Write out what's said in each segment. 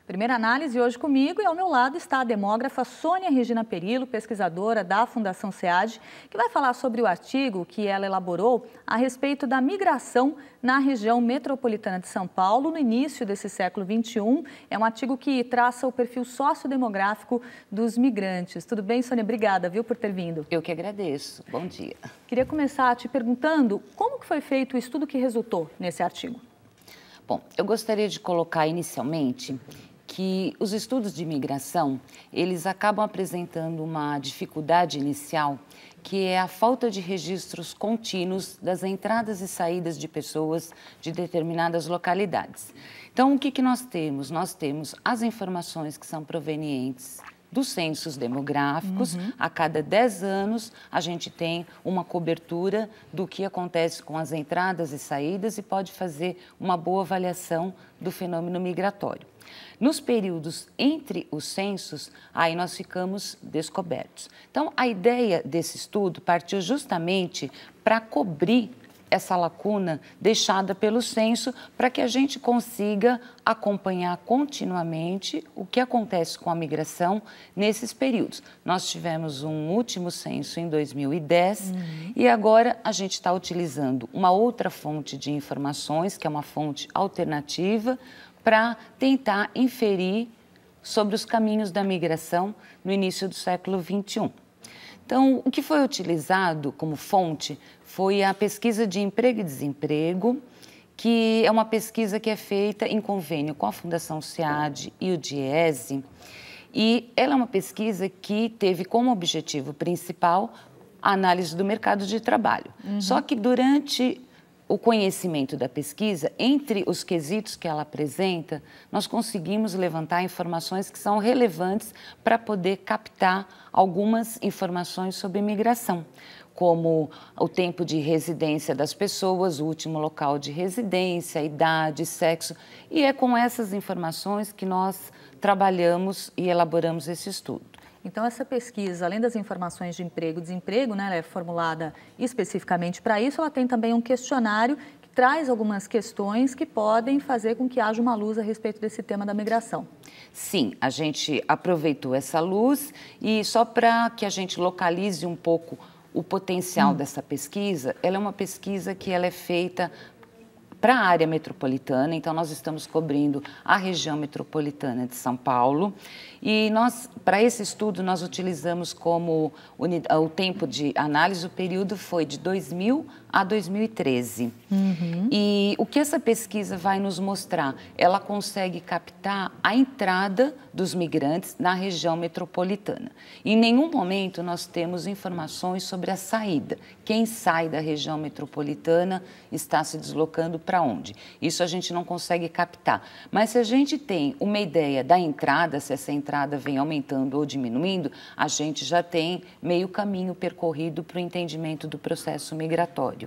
Primeira análise hoje comigo, e ao meu lado está a demógrafa Sônia Regina Perillo, pesquisadora da Fundação SEAD, que vai falar sobre o artigo que ela elaborou a respeito da migração na região metropolitana de São Paulo no início desse século XXI. É um artigo que traça o perfil sociodemográfico dos migrantes. Tudo bem, Sônia? Obrigada, viu, por ter vindo. Eu que agradeço. Bom dia. Queria começar te perguntando como que foi feito o estudo que resultou nesse artigo. Bom, eu gostaria de colocar inicialmente que os estudos de imigração, eles acabam apresentando uma dificuldade inicial, que é a falta de registros contínuos das entradas e saídas de pessoas de determinadas localidades. Então, o que nós temos? Nós temos as informações que são provenientes dos censos demográficos. A cada 10 anos, a gente tem uma cobertura do que acontece com as entradas e saídas e pode fazer uma boa avaliação do fenômeno migratório. Nos períodos entre os censos, aí nós ficamos descobertos. Então, a ideia desse estudo partiu justamente para cobrir essa lacuna deixada pelo censo, para que a gente consiga acompanhar continuamente o que acontece com a migração nesses períodos. Nós tivemos um último censo em 2010 e agora a gente está utilizando uma outra fonte de informações, que é uma fonte alternativa, para tentar inferir sobre os caminhos da migração no início do século XXI. Então, o que foi utilizado como fonte foi a pesquisa de emprego e desemprego, que é uma pesquisa que é feita em convênio com a Fundação SEAD e o DIESE, e ela é uma pesquisa que teve como objetivo principal a análise do mercado de trabalho. Só que durante o conhecimento da pesquisa, entre os quesitos que ela apresenta, nós conseguimos levantar informações que são relevantes para poder captar algumas informações sobre imigração, como o tempo de residência das pessoas, o último local de residência, idade, sexo. E é com essas informações que nós trabalhamos e elaboramos esse estudo. Então, essa pesquisa, além das informações de emprego e desemprego, né, ela é formulada especificamente para isso, ela tem também um questionário que traz algumas questões que podem fazer com que haja uma luz a respeito desse tema da migração. Sim, a gente aproveitou essa luz e só para que a gente localize um pouco o potencial dessa pesquisa, ela é uma pesquisa que ela é feita para a área metropolitana, então nós estamos cobrindo a região metropolitana de São Paulo e nós, para esse estudo, nós utilizamos como o tempo de análise, o período foi de 2000 a 2013. E o que essa pesquisa vai nos mostrar? Ela consegue captar a entrada dos migrantes na região metropolitana. Em nenhum momento nós temos informações sobre a saída. Quem sai da região metropolitana está se deslocando para onde? Isso a gente não consegue captar. Mas se a gente tem uma ideia da entrada, se essa entrada vem aumentando ou diminuindo, a gente já tem meio caminho percorrido para o entendimento do processo migratório.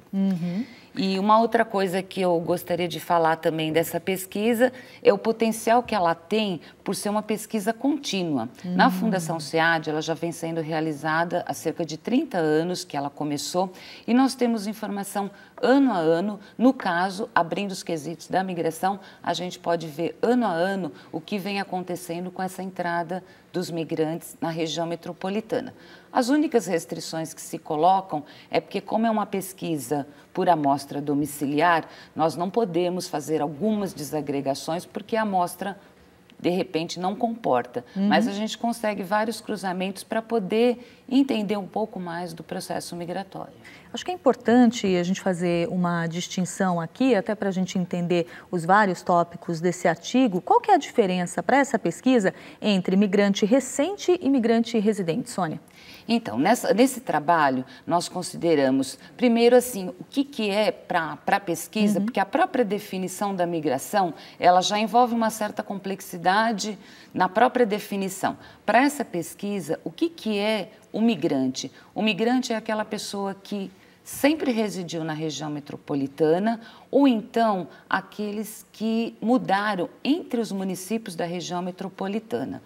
E uma outra coisa que eu gostaria de falar também dessa pesquisa é o potencial que ela tem por ser uma pesquisa contínua. Na Fundação SEAD, ela já vem sendo realizada há cerca de 30 anos que ela começou e nós temos informação ano a ano. No caso, abrindo os quesitos da migração, a gente pode ver ano a ano o que vem acontecendo com essa entrada dos migrantes na região metropolitana. As únicas restrições que se colocam é porque, como é uma pesquisa por amostra domiciliar, nós não podemos fazer algumas desagregações porque a amostra, de repente, não comporta. Mas a gente consegue vários cruzamentos para poder entender um pouco mais do processo migratório. Acho que é importante a gente fazer uma distinção aqui, até para a gente entender os vários tópicos desse artigo. Qual que é a diferença para essa pesquisa entre imigrante recente e imigrante residente, Sônia? Então, nesse trabalho, nós consideramos, primeiro, assim, o que é para a pesquisa, porque a própria definição da migração, ela já envolve uma certa complexidade na própria definição. Para essa pesquisa, o que é o migrante? O migrante é aquela pessoa que sempre residiu na região metropolitana ou então aqueles que mudaram entre os municípios da região metropolitana.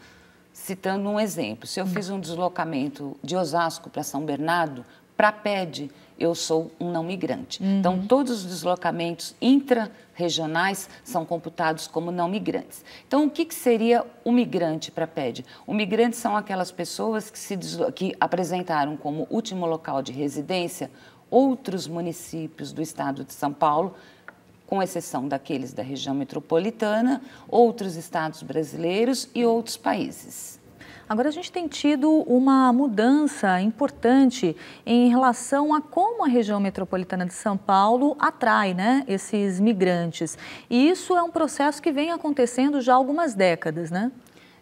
citando um exemplo. Se eu fiz um deslocamento de Osasco para São Bernardo, para a PED, eu sou um não migrante. Então, todos os deslocamentos intra-regionais são computados como não migrantes. Então, o que seria o migrante para a PED? O migrante são aquelas pessoas que apresentaram como último local de residência outros municípios do estado de São Paulo, com exceção daqueles da região metropolitana, outros estados brasileiros e outros países. Agora, a gente tem tido uma mudança importante em relação a como a região metropolitana de São Paulo atrai, né, esses migrantes. E isso é um processo que vem acontecendo já há algumas décadas, né?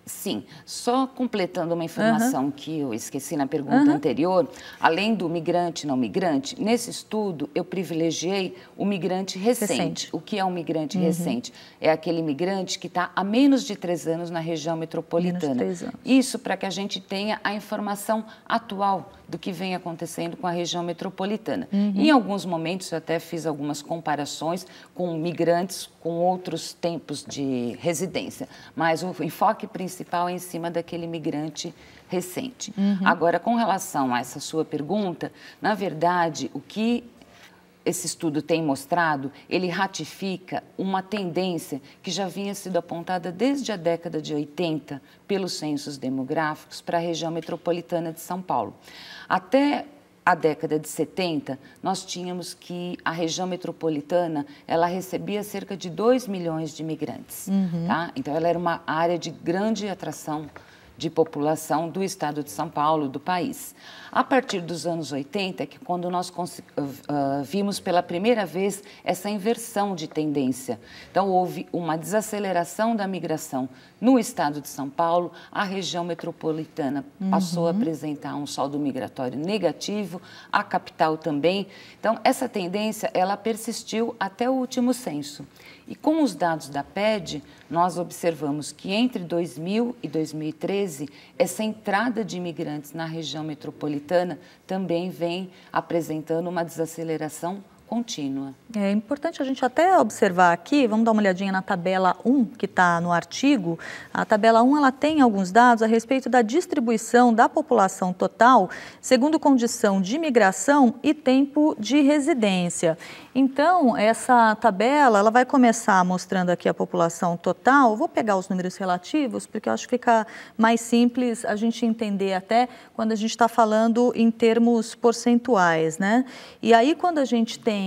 Sim, só completando uma informação que eu esqueci na pergunta anterior, além do migrante e não migrante, nesse estudo eu privilegiei o migrante recente. O que é um migrante recente? É aquele migrante que está há menos de 3 anos na região metropolitana. Menos de 3 anos. Isso para que a gente tenha a informação atual do que vem acontecendo com a região metropolitana. Em alguns momentos eu até fiz algumas comparações com migrantes com outros tempos de residência, mas o enfoque principal é em cima daquele migrante recente. Agora, com relação a essa sua pergunta, na verdade, o que esse estudo tem mostrado, ele ratifica uma tendência que já vinha sido apontada desde a década de 80 pelos censos demográficos para a região metropolitana de São Paulo. Até a década de 70, nós tínhamos que a região metropolitana, ela recebia cerca de 2 milhões de imigrantes, tá? Então, ela era uma área de grande atração de população do estado de São Paulo, do país. A partir dos anos 80, que quando nós vimos pela primeira vez essa inversão de tendência. Então, houve uma desaceleração da migração no estado de São Paulo, a região metropolitana passou a apresentar um saldo migratório negativo, a capital também. Então, essa tendência, ela persistiu até o último censo. E com os dados da PED, nós observamos que entre 2000 e 2013, essa entrada de imigrantes na região metropolitana também vem apresentando uma desaceleração contínua. É importante a gente até observar aqui, vamos dar uma olhadinha na tabela 1, que está no artigo. A tabela 1, ela tem alguns dados a respeito da distribuição da população total, segundo condição de imigração e tempo de residência. Então, essa tabela, ela vai começar mostrando aqui a população total. Vou pegar os números relativos, porque eu acho que fica mais simples a gente entender até quando a gente está falando em termos percentuais, né? E aí, quando a gente tem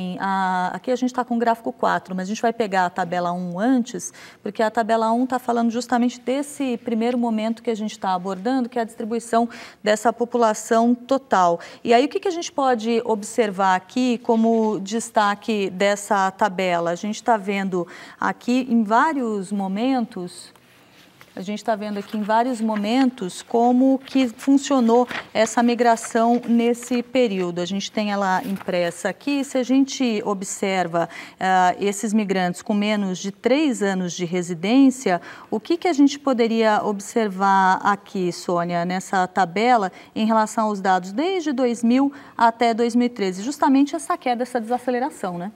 aqui a gente está com o gráfico 4, mas a gente vai pegar a tabela 1 antes, porque a tabela 1 está falando justamente desse primeiro momento que a gente está abordando, que é a distribuição dessa população total. E aí o que a gente pode observar aqui como destaque dessa tabela? A gente está vendo aqui em vários momentos... A gente está vendo aqui em vários momentos como que funcionou essa migração nesse período. A gente tem ela impressa aqui. Se a gente observa esses migrantes com menos de 3 anos de residência, o que a gente poderia observar aqui, Sônia, nessa tabela em relação aos dados desde 2000 até 2013? Justamente essa queda, essa desaceleração, né?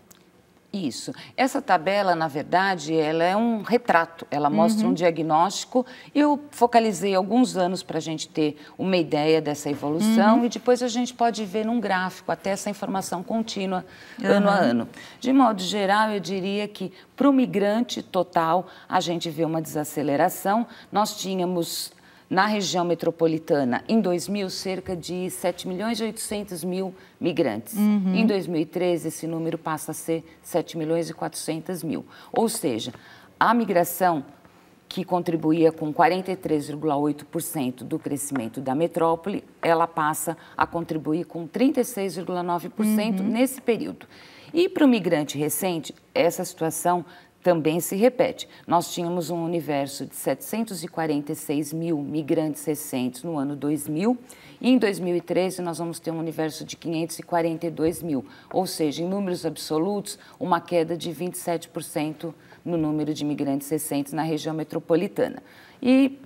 Isso. Essa tabela, na verdade, ela é um retrato, ela mostra um diagnóstico. Eu focalizei alguns anos para a gente ter uma ideia dessa evolução e depois a gente pode ver num gráfico até essa informação contínua, ano a ano. De modo geral, eu diria que para o migrante total, a gente vê uma desaceleração. Nós tínhamos... Na região metropolitana, em 2000, cerca de 7.800.000 migrantes. Em 2013, esse número passa a ser 7.400.000. Ou seja, a migração que contribuía com 43,8% do crescimento da metrópole, ela passa a contribuir com 36,9% nesse período. E para o migrante recente, essa situação também se repete. Nós tínhamos um universo de 746.000 migrantes recentes no ano 2000 e em 2013 nós vamos ter um universo de 542.000, ou seja, em números absolutos, uma queda de 27% no número de imigrantes recentes na região metropolitana. E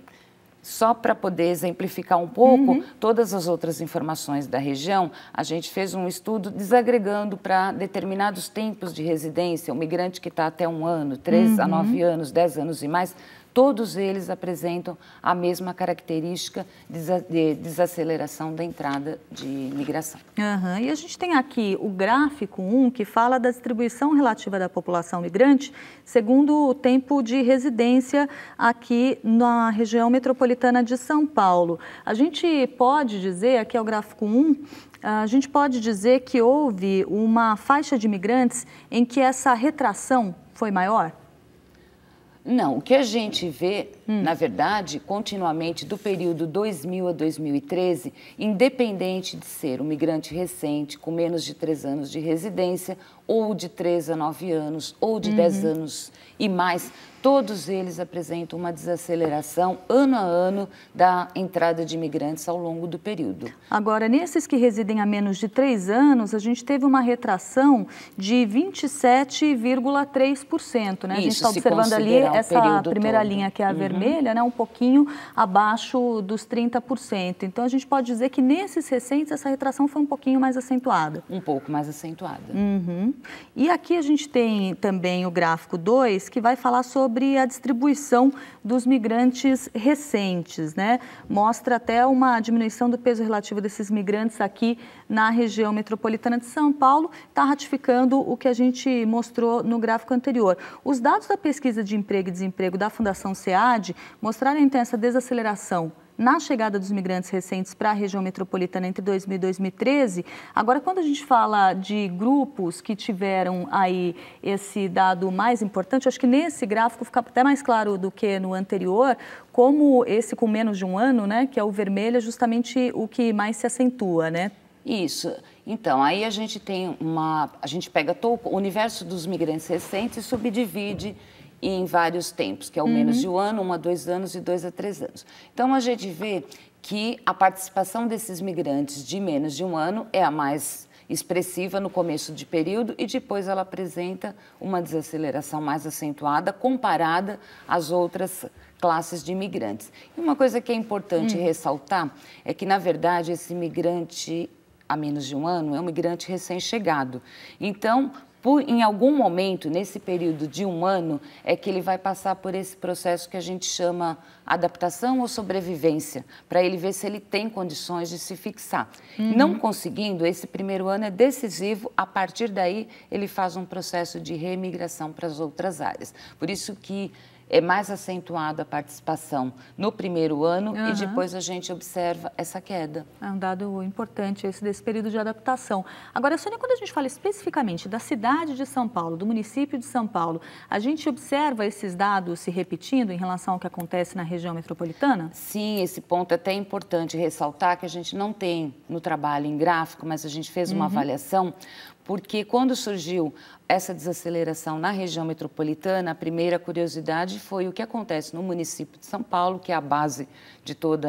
só para poder exemplificar um pouco todas as outras informações da região, a gente fez um estudo desagregando para determinados tempos de residência, o migrante que está até 1 ano, 3 a 9 anos, 10 anos e mais, todos eles apresentam a mesma característica de desaceleração da entrada de migração. Uhum. E a gente tem aqui o gráfico 1, que fala da distribuição relativa da população migrante segundo o tempo de residência aqui na região metropolitana de São Paulo. A gente pode dizer, aqui é o gráfico 1, a gente pode dizer que houve uma faixa de imigrantes em que essa retração foi maior? Não, o que a gente vê, na verdade, continuamente do período 2000 a 2013, independente de ser um migrante recente com menos de 3 anos de residência, ou de 3 a 9 anos, ou de 10 anos e mais, todos eles apresentam uma desaceleração ano a ano da entrada de imigrantes ao longo do período. Agora, nesses que residem há menos de 3 anos, a gente teve uma retração de 27,3%, né? A gente está observando ali essa primeira linha, que é a vermelha, né? Um pouquinho abaixo dos 30%. Então, a gente pode dizer que nesses recentes essa retração foi um pouquinho mais acentuada. Um pouco mais acentuada. E aqui a gente tem também o gráfico 2, que vai falar sobre a distribuição dos migrantes recentes, né? Mostra até uma diminuição do peso relativo desses migrantes aqui na região metropolitana de São Paulo, está ratificando o que a gente mostrou no gráfico anterior. Os dados da pesquisa de emprego e desemprego da Fundação SEAD mostraram então essa desaceleração na chegada dos migrantes recentes para a região metropolitana entre 2000 e 2013. Agora, quando a gente fala de grupos que tiveram aí esse dado mais importante, acho que nesse gráfico fica até mais claro do que no anterior, como esse com menos de um ano, né, que é o vermelho, é justamente o que mais se acentua, né? Isso. Então, aí a gente tem a gente pega todo o universo dos migrantes recentes e subdivide em vários tempos, que é o menos de um ano, 1 a 2 anos e 2 a 3 anos. Então, a gente vê que a participação desses migrantes de menos de um ano é a mais expressiva no começo de período e depois ela apresenta uma desaceleração mais acentuada comparada às outras classes de imigrantes. E uma coisa que é importante ressaltar é que, na verdade, esse migrante há menos de um ano é um migrante recém-chegado. Então, em algum momento, nesse período de um ano, é que ele vai passar por esse processo que a gente chama adaptação ou sobrevivência, para ele ver se ele tem condições de se fixar. Não conseguindo, esse primeiro ano é decisivo, a partir daí ele faz um processo de reemigração para as outras áreas. Por isso que é mais acentuada a participação no primeiro ano e depois a gente observa essa queda. É um dado importante esse desse período de adaptação. Agora, Sônia, quando a gente fala especificamente da cidade de São Paulo, do município de São Paulo, a gente observa esses dados se repetindo em relação ao que acontece na região metropolitana? Sim, esse ponto é até importante ressaltar, que a gente não tem no trabalho em gráfico, mas a gente fez uma avaliação, porque quando surgiu essa desaceleração na região metropolitana, a primeira curiosidade foi o que acontece no município de São Paulo, que é a base de todo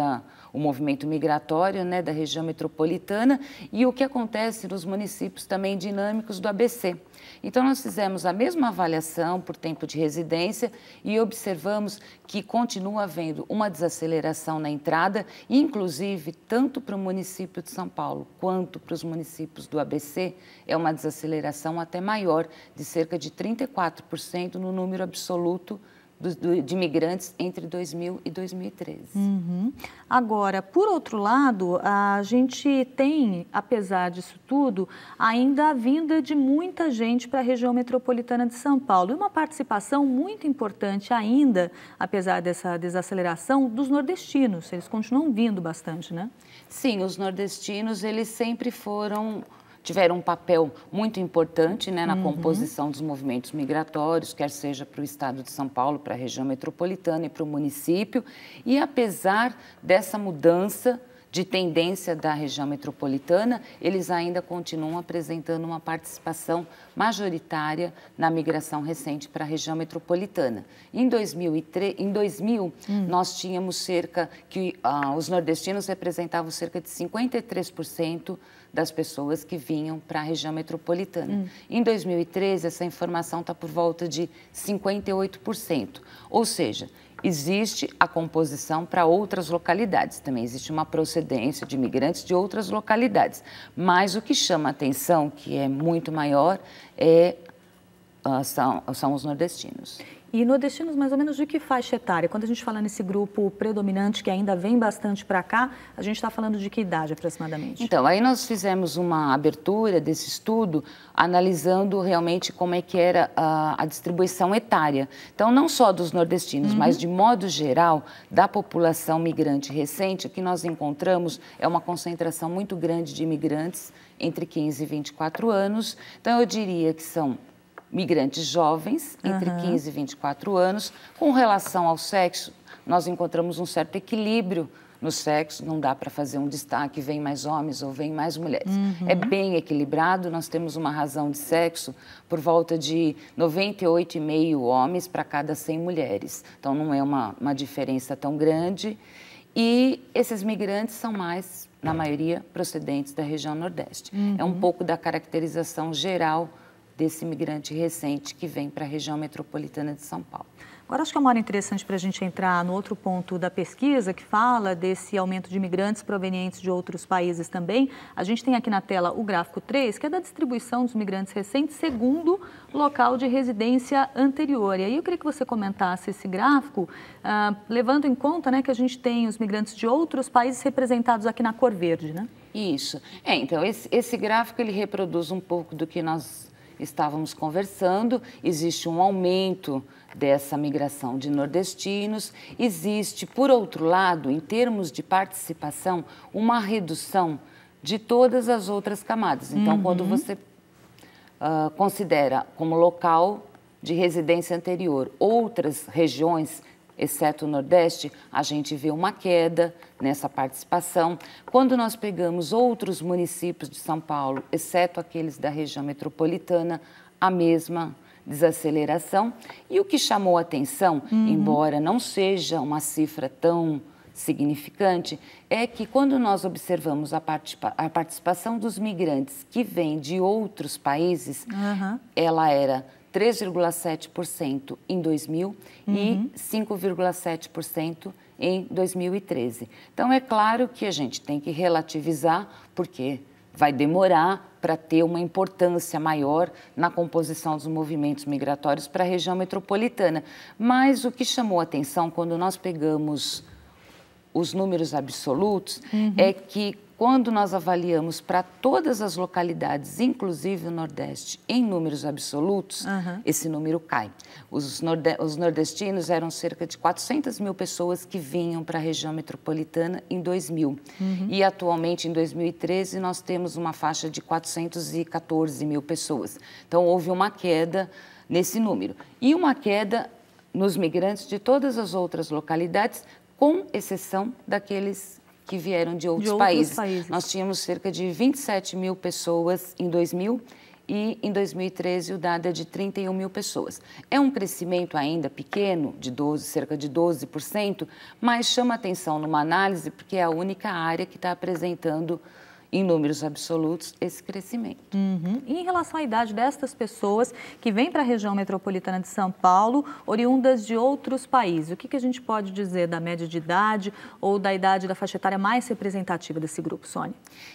o movimento migratório, né, da região metropolitana, e o que acontece nos municípios também dinâmicos do ABC. Então, nós fizemos a mesma avaliação por tempo de residência e observamos que continua havendo uma desaceleração na entrada, inclusive, tanto para o município de São Paulo quanto para os municípios do ABC, é uma desaceleração até maior, de cerca de 34% no número absoluto de imigrantes entre 2000 e 2013. Agora, por outro lado, a gente tem, apesar disso tudo, ainda a vinda de muita gente para a região metropolitana de São Paulo. E uma participação muito importante ainda, apesar dessa desaceleração, dos nordestinos. Eles continuam vindo bastante, né? Sim, os nordestinos, eles sempre tiveram um papel muito importante, né, na composição dos movimentos migratórios, quer seja para o estado de São Paulo, para a região metropolitana e para o município. E apesar dessa mudança de tendência da região metropolitana, eles ainda continuam apresentando uma participação majoritária na migração recente para a região metropolitana. Em 2000, nós tínhamos os nordestinos representavam cerca de 53% das pessoas que vinham para a região metropolitana. Em 2013, essa informação está por volta de 58%, ou seja, existe a composição para outras localidades, também existe uma procedência de imigrantes de outras localidades, mas o que chama a atenção, que é muito maior, é são os nordestinos. E nordestinos mais ou menos de que faixa etária? Quando a gente fala nesse grupo predominante que ainda vem bastante para cá, a gente está falando de que idade aproximadamente? Então, aí nós fizemos uma abertura desse estudo analisando realmente como é que era a distribuição etária. Então, não só dos nordestinos, mas de modo geral, da população migrante recente, o que nós encontramos é uma concentração muito grande de imigrantes entre 15 e 24 anos. Então, eu diria que são migrantes jovens, entre 15 e 24 anos. Com relação ao sexo, nós encontramos um certo equilíbrio no sexo, não dá para fazer um destaque, vem mais homens ou vem mais mulheres. É bem equilibrado, nós temos uma razão de sexo por volta de 98,5 homens para cada 100 mulheres. Então, não é uma diferença tão grande. E esses migrantes são mais, na maioria, procedentes da região Nordeste. É um pouco da caracterização geral desse imigrante recente que vem para a região metropolitana de São Paulo. Agora, acho que é uma hora interessante para a gente entrar no outro ponto da pesquisa, que fala desse aumento de imigrantes provenientes de outros países também. A gente tem aqui na tela o gráfico 3, que é da distribuição dos migrantes recentes segundo local de residência anterior. E aí eu queria que você comentasse esse gráfico, levando em conta, né, que a gente tem os migrantes de outros países representados aqui na cor verde, né? Isso. Então, esse gráfico ele reproduz um pouco do que nós estávamos conversando. Existe um aumento dessa migração de nordestinos. Existe, por outro lado, em termos de participação, uma redução de todas as outras camadas. Então, quando você considera como local de residência anterior outras regiões, exceto o Nordeste, a gente vê uma queda nessa participação. Quando nós pegamos outros municípios de São Paulo, exceto aqueles da região metropolitana, a mesma desaceleração. E o que chamou a atenção, embora não seja uma cifra tão significante, é que quando nós observamos a participação dos migrantes que vêm de outros países, ela era 3,7% em 2000 e 5,7% em 2013. Então, é claro que a gente tem que relativizar, porque vai demorar para ter uma importância maior na composição dos movimentos migratórios para a região metropolitana. Mas o que chamou a atenção quando nós pegamos os números absolutos é que quando nós avaliamos para todas as localidades, inclusive o Nordeste, em números absolutos, esse número cai. Os nordestinos eram cerca de 400 mil pessoas que vinham para a região metropolitana em 2000. E atualmente, em 2013, nós temos uma faixa de 414 mil pessoas. Então, houve uma queda nesse número. E uma queda nos migrantes de todas as outras localidades, com exceção daqueles que vieram de outros países. Nós tínhamos cerca de 27 mil pessoas em 2000 e em 2013 o dado é de 31 mil pessoas. É um crescimento ainda pequeno, de cerca de 12%, mas chama atenção numa análise porque é a única área que está apresentando em números absolutos, esse crescimento. E em relação à idade destas pessoas que vêm para a região metropolitana de São Paulo, oriundas de outros países, o que a gente pode dizer da média de idade ou da idade da faixa etária mais representativa desse grupo, Sônia?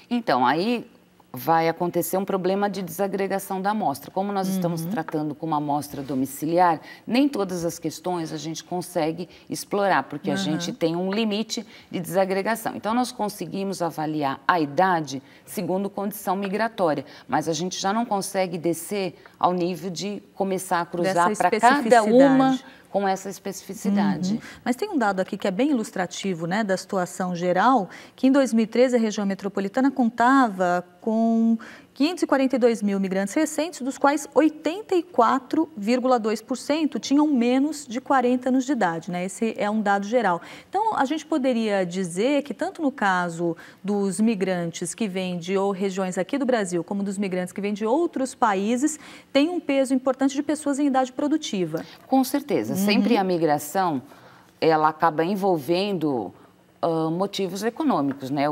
Então, aí vai acontecer um problema de desagregação da amostra. Como nós estamos tratando com uma amostra domiciliar, nem todas as questões a gente consegue explorar, porque a gente tem um limite de desagregação. Então, nós conseguimos avaliar a idade segundo condição migratória, mas a gente já não consegue descer ao nível de começar a cruzar para cada uma com essa especificidade. Mas tem um dado aqui que é bem ilustrativo, né, da situação geral, que em 2013 a região metropolitana contava com 542 mil migrantes recentes, dos quais 84,2% tinham menos de 40 anos de idade, né? Esse é um dado geral. Então, a gente poderia dizer que tanto no caso dos migrantes que vêm de regiões aqui do Brasil, como dos migrantes que vêm de outros países, tem um peso importante de pessoas em idade produtiva. Com certeza. Sempre a migração, ela acaba envolvendo motivos econômicos, né?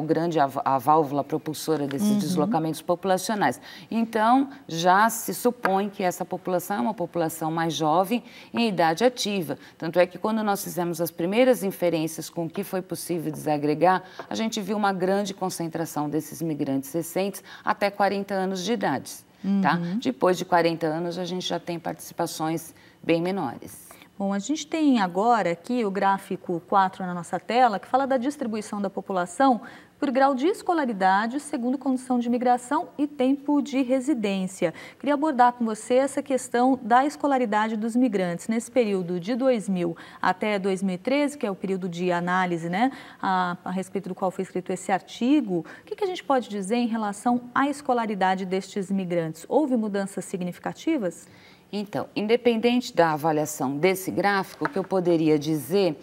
A válvula propulsora desses deslocamentos populacionais. Então, já se supõe que essa população é uma população mais jovem em idade ativa. Tanto é que quando nós fizemos as primeiras inferências com o que foi possível desagregar, a gente viu uma grande concentração desses migrantes recentes até 40 anos de idade. tá? Depois de 40 anos, a gente já tem participações bem menores. Bom, a gente tem agora aqui o gráfico 4 na nossa tela, que fala da distribuição da população por grau de escolaridade, segundo condição de imigração e tempo de residência. Queria abordar com você essa questão da escolaridade dos migrantes nesse período de 2000 até 2013, que é o período de análise, né, a respeito do qual foi escrito esse artigo. O que a gente pode dizer em relação à escolaridade destes migrantes? Houve mudanças significativas? Então, independente da avaliação desse gráfico, o que eu poderia dizer,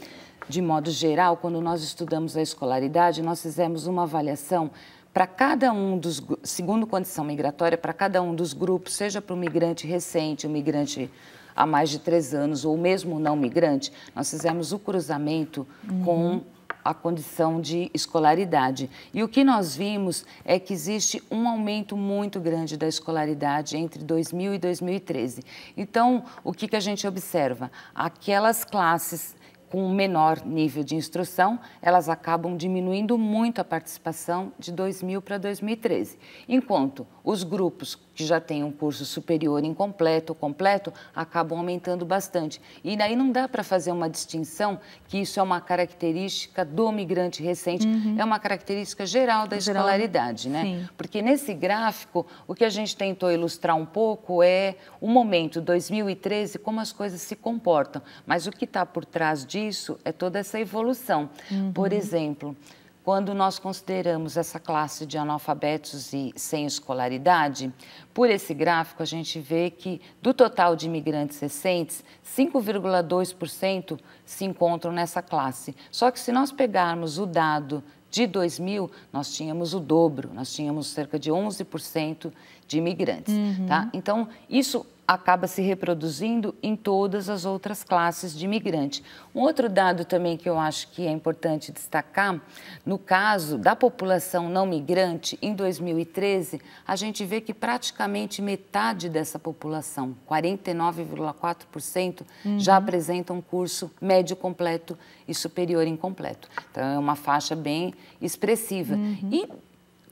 de modo geral, quando nós estudamos a escolaridade, nós fizemos uma avaliação para cada um dos, segundo condição migratória, para cada um dos grupos, seja para o migrante recente, o migrante há mais de 3 anos, ou mesmo não migrante, nós fizemos o cruzamento com a condição de escolaridade. E o que nós vimos é que existe um aumento muito grande da escolaridade entre 2000 e 2013. Então, o que a gente observa? Aquelas classes com menor nível de instrução, elas acabam diminuindo muito a participação de 2000 para 2013, enquanto os grupos que já têm um curso superior incompleto ou completo acabam aumentando bastante. E daí não dá para fazer uma distinção que isso é uma característica do migrante recente, é uma característica geral da escolaridade, né? Sim. Porque nesse gráfico, o que a gente tentou ilustrar um pouco é o momento 2013, como as coisas se comportam, mas o que está por trás disso é toda essa evolução. Por exemplo, quando nós consideramos essa classe de analfabetos e sem escolaridade, por esse gráfico a gente vê que do total de imigrantes recentes, 5,2% se encontram nessa classe. Só que se nós pegarmos o dado de 2000, nós tínhamos o dobro, nós tínhamos cerca de 11% de imigrantes, tá? Então, isso acaba se reproduzindo em todas as outras classes de imigrante. Um outro dado também que eu acho que é importante destacar, no caso da população não migrante, em 2013, a gente vê que praticamente metade dessa população, 49,4%, já apresenta um curso médio completo e superior incompleto. Então, é uma faixa bem expressiva. E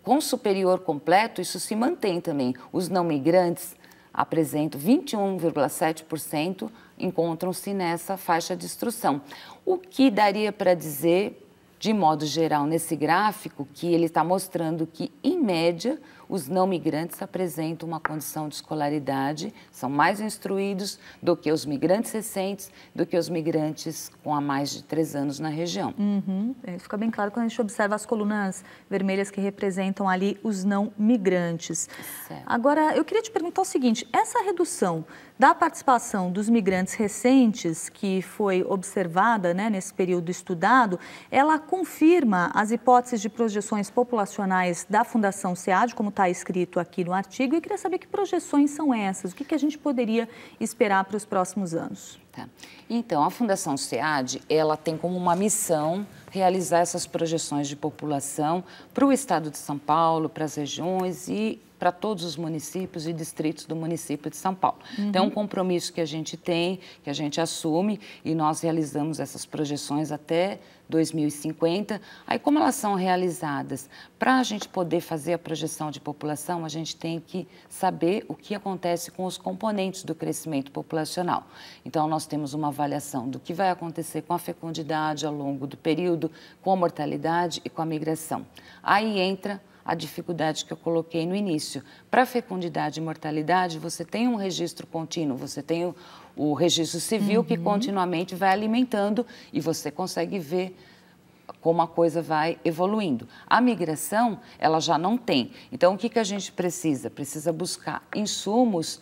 com superior completo, isso se mantém também. Os não migrantes apresentam 21,7%, encontram-se nessa faixa de instrução. O que daria para dizer, de modo geral, nesse gráfico, que ele está mostrando que, em média, os não migrantes apresentam uma condição de escolaridade, são mais instruídos do que os migrantes recentes, do que os migrantes com há mais de 3 anos na região. Isso fica bem claro quando a gente observa as colunas vermelhas que representam ali os não migrantes. Certo. Agora, eu queria te perguntar o seguinte, essa redução da participação dos migrantes recentes que foi observada, né, nesse período estudado, ela confirma as hipóteses de projeções populacionais da Fundação SEAD, como está escrito aqui no artigo, e eu queria saber que projeções são essas, o que a gente poderia esperar para os próximos anos? Tá. Então, a Fundação SEAD, ela tem como uma missão realizar essas projeções de população para o estado de São Paulo, para as regiões e para todos os municípios e distritos do município de São Paulo. Então, é um compromisso que a gente tem, que a gente assume, e nós realizamos essas projeções até 2050. Aí, como elas são realizadas? Para a gente poder fazer a projeção de população, a gente tem que saber o que acontece com os componentes do crescimento populacional. Então, nós temos uma avaliação do que vai acontecer com a fecundidade ao longo do período, com a mortalidade e com a migração. Aí entra a dificuldade que eu coloquei no início. Para fecundidade e mortalidade, você tem um registro contínuo, você tem o registro civil que continuamente vai alimentando e você consegue ver como a coisa vai evoluindo. A migração, ela já não tem. Então, o que a gente precisa? Precisa buscar insumos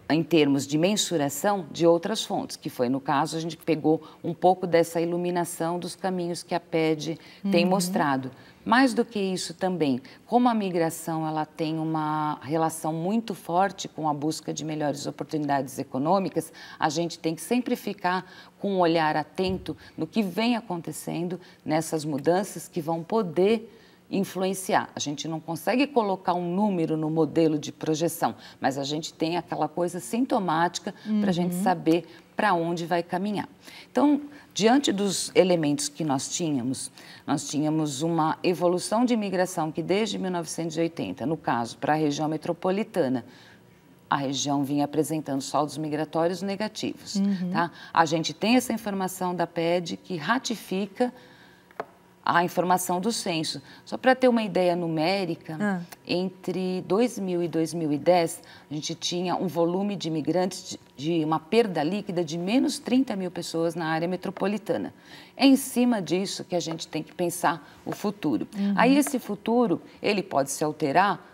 em termos de mensuração de outras fontes, que foi, no caso, a gente pegou um pouco dessa iluminação dos caminhos que a PED tem mostrado. Mais do que isso também, como a migração ela tem uma relação muito forte com a busca de melhores oportunidades econômicas, a gente tem que sempre ficar com um olhar atento no que vem acontecendo nessas mudanças que vão poder influenciar. A gente não consegue colocar um número no modelo de projeção, mas a gente tem aquela coisa sintomática para a gente saber para onde vai caminhar. Então, diante dos elementos que nós tínhamos uma evolução de imigração que desde 1980, no caso, para a região metropolitana, a região vinha apresentando saldos migratórios negativos. Tá? A gente tem essa informação da PED que ratifica a informação do censo. Só para ter uma ideia numérica, entre 2000 e 2010, a gente tinha um volume de imigrantes de uma perda líquida de menos 30 mil pessoas na área metropolitana. É em cima disso que a gente tem que pensar o futuro. Aí esse futuro, ele pode se alterar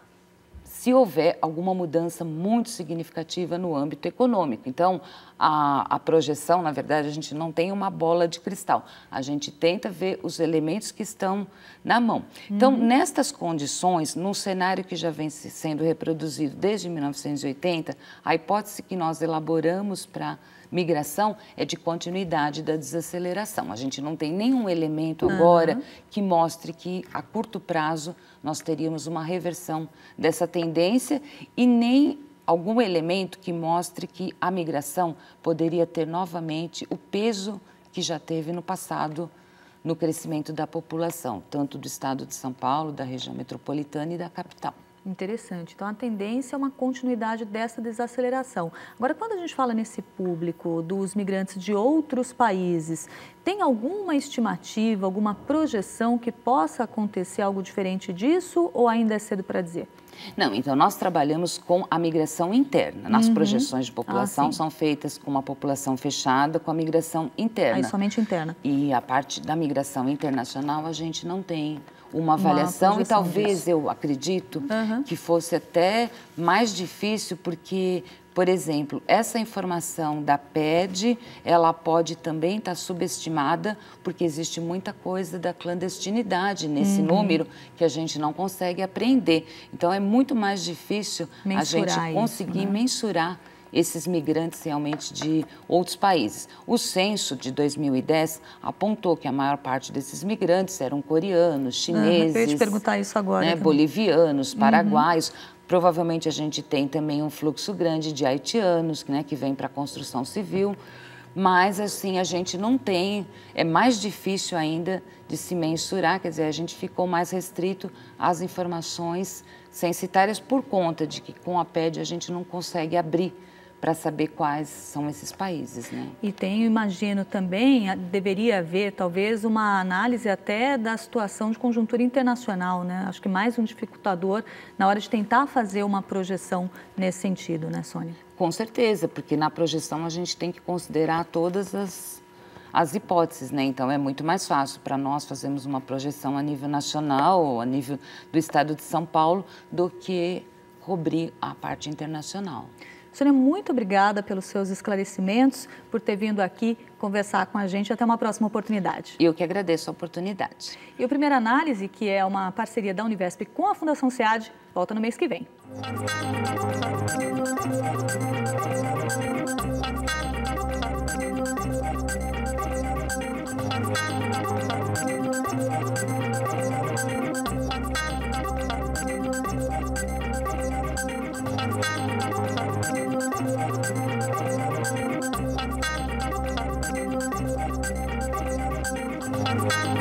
se houver alguma mudança muito significativa no âmbito econômico. Então, a projeção, na verdade, a gente não tem uma bola de cristal. A gente tenta ver os elementos que estão na mão. Então, nestas condições, num cenário que já vem sendo reproduzido desde 1980, a hipótese que nós elaboramos para migração é de continuidade da desaceleração. A gente não tem nenhum elemento agora que mostre que, a curto prazo, nós teríamos uma reversão dessa tendência e nem algum elemento que mostre que a migração poderia ter novamente o peso que já teve no passado no crescimento da população, tanto do estado de São Paulo, da região metropolitana e da capital. Interessante. Então, a tendência é uma continuidade dessa desaceleração. Agora, quando a gente fala nesse público dos migrantes de outros países, tem alguma estimativa, alguma projeção que possa acontecer algo diferente disso ou ainda é cedo para dizer? Não, então nós trabalhamos com a migração interna. Nas projeções de população são feitas com uma população fechada, com a migração interna. Aí somente interna. E a parte da migração internacional a gente não tem uma avaliação e talvez disso. Eu acredito que fosse até mais difícil porque, por exemplo, essa informação da PED, ela pode também estar subestimada porque existe muita coisa da clandestinidade nesse número que a gente não consegue apreender. Então, é muito mais difícil mensurar a gente conseguir mensurar esses migrantes realmente de outros países. O censo de 2010 apontou que a maior parte desses migrantes eram coreanos, chineses, eu ia te perguntar isso agora, né, bolivianos, paraguaios. Provavelmente a gente tem também um fluxo grande de haitianos, né, que vem para a construção civil, mas assim a gente não tem, é mais difícil ainda de se mensurar, quer dizer, a gente ficou mais restrito às informações censitárias por conta de que com a PED a gente não consegue abrir para saber quais são esses países, né? E tem, imagino também, deveria haver talvez uma análise até da situação de conjuntura internacional, né? Acho que mais um dificultador na hora de tentar fazer uma projeção nesse sentido, né, Sônia? Com certeza, porque na projeção a gente tem que considerar todas as hipóteses, né? Então, é muito mais fácil para nós fazermos uma projeção a nível nacional ou a nível do estado de São Paulo do que cobrir a parte internacional. Sônia, muito obrigada pelos seus esclarecimentos, por ter vindo aqui conversar com a gente. Até uma próxima oportunidade. Eu que agradeço a oportunidade. E o Primeira Análise, que é uma parceria da Univesp com a Fundação SEAD, volta no mês que vem. Thank you.